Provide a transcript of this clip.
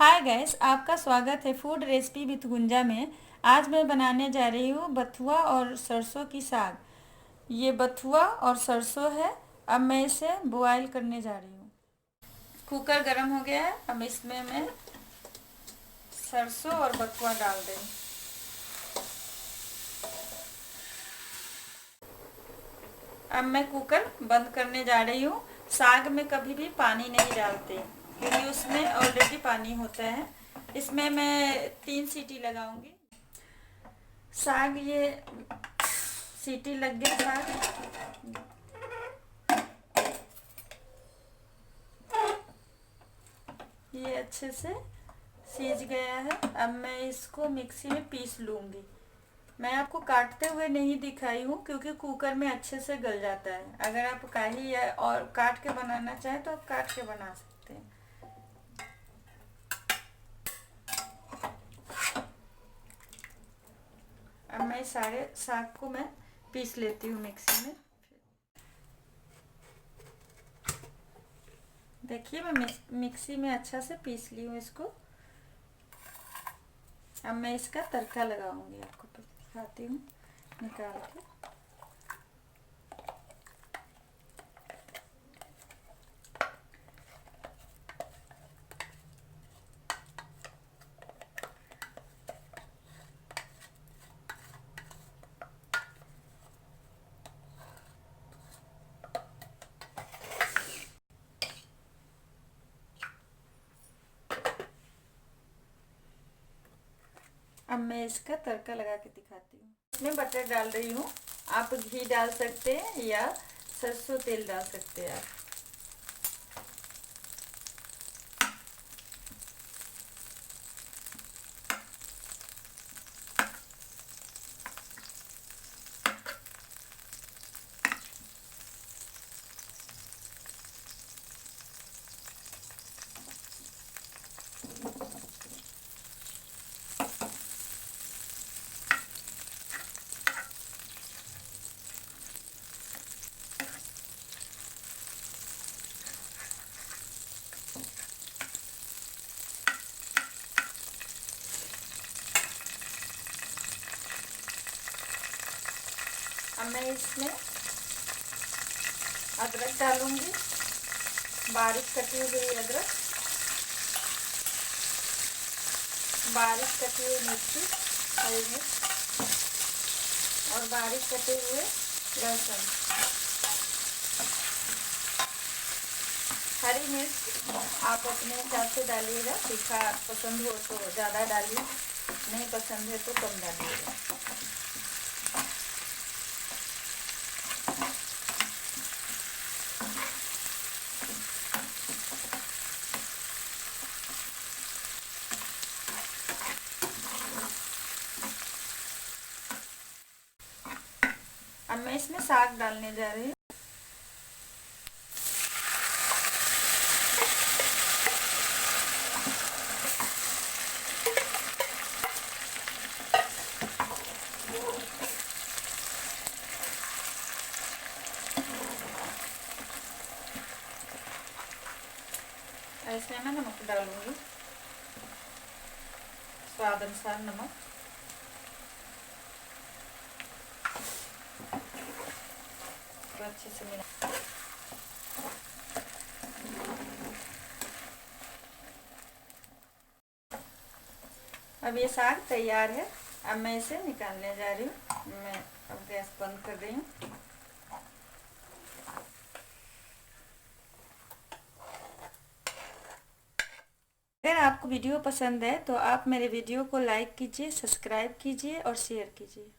Hi guys, आपका स्वागत है फूड रेसिपी विद गुंजा में। आज मैं बनाने जा रही हूँ बथुआ और सरसों की साग। ये बथुआ और सरसों है। अब मैं इसे बॉयल करने जा रही हूँ। कुकर गरम हो गया है। अब इसमें मैं सरसों और बथुआ डाल रही हूँ। अब मैं कुकर बंद करने जा रही हूँ। साग में कभी भी पानी नहीं डालते क्योंकि उसमें ऑलरेडी पानी होता है। इसमें मैं 3 सीटी लगाऊंगी। साग ये सीटी लग गया। साग ये अच्छे से सीज गया है। अब मैं इसको मिक्सी में पीस लूँगी। मैं आपको काटते हुए नहीं दिखाई हूँ क्योंकि कुकर में अच्छे से गल जाता है। अगर आप कढ़ाई या और काट के बनाना चाहें तो आप काट के बना सकते हैं। अब मैं सारे साग को मैं पीस लेती हूँ मिक्सी में। देखिए मैं मिक्सी में अच्छा से पीस ली हूँ इसको। अब मैं इसका तड़का लगाऊंगी। आपको दिखाती हूँ निकाल के। अब मैं इसका तड़का लगा के दिखाती हूँ। इसमें बटर डाल रही हूँ। आप घी डाल सकते हैं या सरसों तेल डाल सकते हैं आप। अब मैं इसमें अदरक डालूंगी। बारीक कटी हुई अदरक, बारीक कटी हुई मिर्ची, हरी मिर्च और बारीक कटे हुए लहसुन। हरी मिर्च आप अपने हिसाब से डालिएगा। तीखा पसंद हो तो ज़्यादा डालिए, नहीं पसंद है तो कम डालिएगा। अब मैं इसमें साग डालने जा रही हूँ। इसमें मैं नमक डालूंगी, स्वाद अनुसार नमक। तो अच्छे से मिला। अब ये साग तैयार है। अब मैं इसे निकालने जा रही हूँ। मैं अब गैस बंद कर रही हूँ। अगर आपको वीडियो पसंद है तो आप मेरे वीडियो को लाइक कीजिए, सब्सक्राइब कीजिए और शेयर कीजिए।